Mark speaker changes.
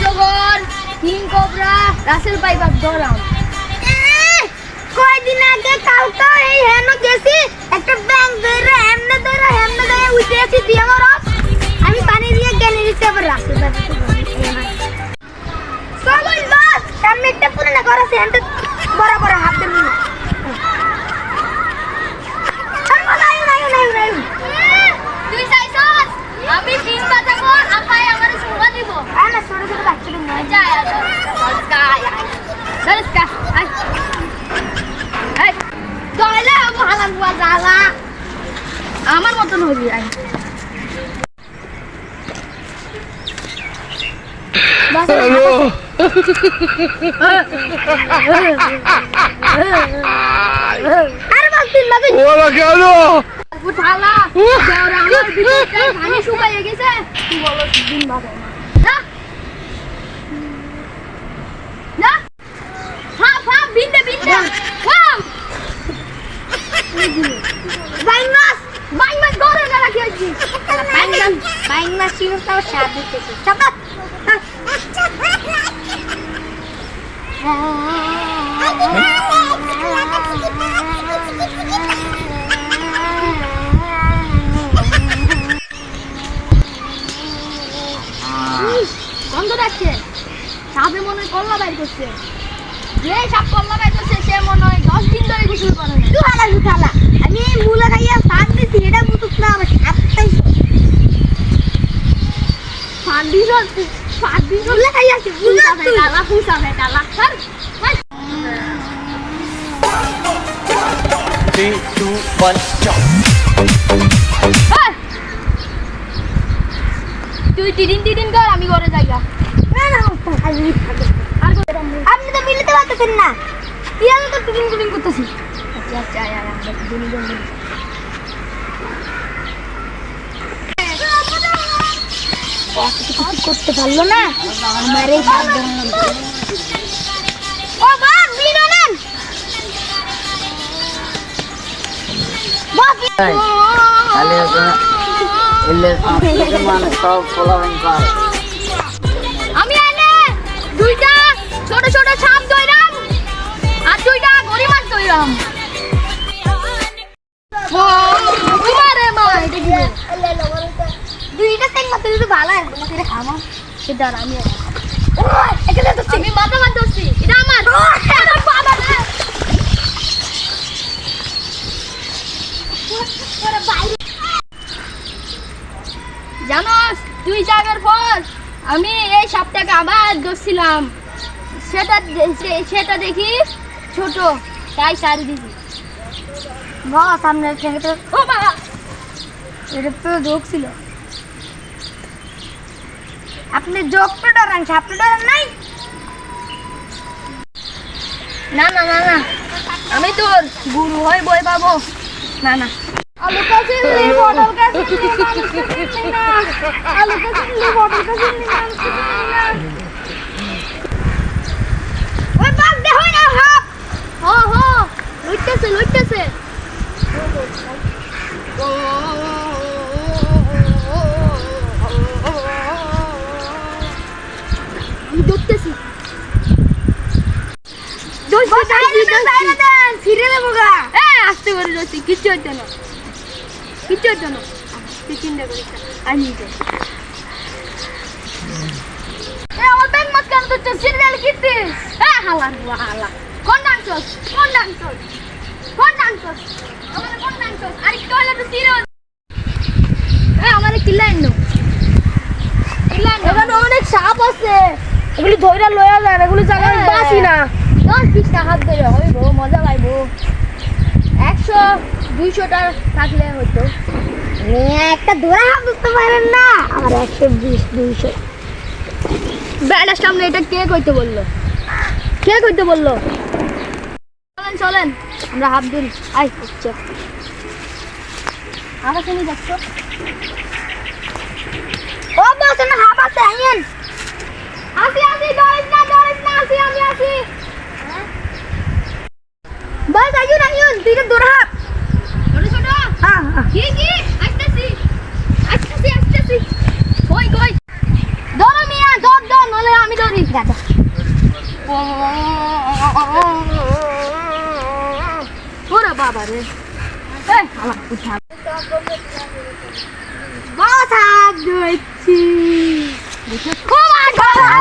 Speaker 1: অজগর, king cobra, Rasel piper ধরাম।
Speaker 2: কয়দিন আগে কালকে এই হেন গেছি একটা ব্যাং ধরে এমনে উঠে আসি দিয়ে আমার আমি পানি দিয়ে গেলে দিতে আবার রাসেল পাইপার সবাই বাস সামনে একটা পুরনো ঘর আছে এন্ড বড় বড় হাত দেন
Speaker 1: তুই চাইছস আমি তিন বাজাবো আপাই আমারে সুমা দিব।
Speaker 2: আরে ছোট ছোট বাচ্চাদের নয়
Speaker 1: যা দরস্কা আই আই দয়লা ভালো বাজালা আমার মতন হবি আই
Speaker 3: হ্যালো
Speaker 2: আরে বাস দিন লাগে
Speaker 3: ওরা কেন
Speaker 1: উঠালা দেওরা আমার ভিতরটা পানি শুকাইয়ে গেছে তুই বলো দিন বাজাও না না হ্যাঁ হ্যাঁ বিন্দে ওয়াও বাইং মাছ গরে না রাখি আছি
Speaker 2: বাইং মাছ ছিল তাও স্বাদ দিতেছে চাপা
Speaker 1: গন্ধ যাচ্ছে সাপে মনে হয় কল্লা বাইর করছে যে সাপ কল্লা বাইর করছে সে মনে হয় 10 দিন ধরে গোসল করে না
Speaker 2: দুহালা আমি এই মুলা খাইয়া ফাঁক দিছি এটা বুঝুক না আমার সাতটাই
Speaker 1: ফাঁদি
Speaker 2: মুলা খাইয়াছি বুঝা তুই
Speaker 1: পুষা ভেটালা স্যার
Speaker 3: 3, 2, 1 jump
Speaker 1: তুই টিডিন কর আমি ঘরে যাইগা
Speaker 2: না আপনি তো মিলতে পারতেছেন না কি আমি তো টুকিং করতেছি
Speaker 1: আচ্ছা আমরা দুনি
Speaker 2: করতে পারলো না আমার এই ও বাবা ভিডিও নেন বাকি
Speaker 4: খালি এলে মানে সব ফলাবেন পারে
Speaker 1: আমি এনে দুইটা ছোট ছোট ছাপ দইরাম আর দুইটা গরি মাছ দইরাম তোমারে মা এটা কি
Speaker 2: দুইটা সেম মাত্র যদি ভালো হয় তোমাকে এটা খাবো
Speaker 1: সেটা আমি
Speaker 2: ও এখানে তো
Speaker 1: আমি মাথা মার দছি এটা আমার এটা বাবা রে
Speaker 2: ওরা বাইরে
Speaker 1: জানোস তুই যাবার পর আমি এই সাপটাকে আবার ধরছিলাম সেটা দেখি ছোট তাই সারি দিছি
Speaker 2: বাবা সামনে থেকে
Speaker 1: ও বাবা
Speaker 2: এটা তো জোক ছিল আপনি জোকটা ডরান সাপটা ডরান নাই
Speaker 1: না আমি তোর গুরু হয়ে বই পাবো না আলু কাছে বটল কাছে না আলু কাছে বটল কাছে না
Speaker 2: ওই বাঘ দেখো না হাপ
Speaker 1: লইতেছে আমি দেখতেছি
Speaker 2: ফিরে দেবো গা
Speaker 1: আসতে করে যাচ্ছি কিচ্ছু হইতো না তুই চিন্তা করিস না আর নিতে আমার ব্যাংক মাছ কেন তো সিরিয়াল কিনতিস হালা কোন ডান্সস আর একটু হলে তো সিরিয়াল আমার কিলাইন নো
Speaker 2: এখানে অনেক সাপ আছে এগুলি ধইরা লয়া যায় এগুলি জায়গা বাসি না
Speaker 1: 10-20 টাকা ধরে হইব মজা পাইব 100-200 টাকা থাকলে হইতো
Speaker 2: একটা ধরা হাত বুঝতে পারেন না আমার 120-200
Speaker 1: ব্যাটার সামনে এটা কে কইতে বললো চলেন আমরা হাত দিন আই হচ্ছে আমার সঙ্গে যাচ্ছ
Speaker 2: ও বস না হাপ আছে আইয়েন
Speaker 1: আসি ডরিস না আসি আমি আসি
Speaker 2: বস আইয়ুন তুই তো ধরা হাপ
Speaker 1: ছোট
Speaker 2: হ্যাঁ
Speaker 1: কি আসতেছি কই ধরো মিয়া ধর নলে আমি
Speaker 2: গাদা
Speaker 1: ওরে বাবা রে এই আমার উঠা
Speaker 2: বাসা দইছি
Speaker 1: ও মা গড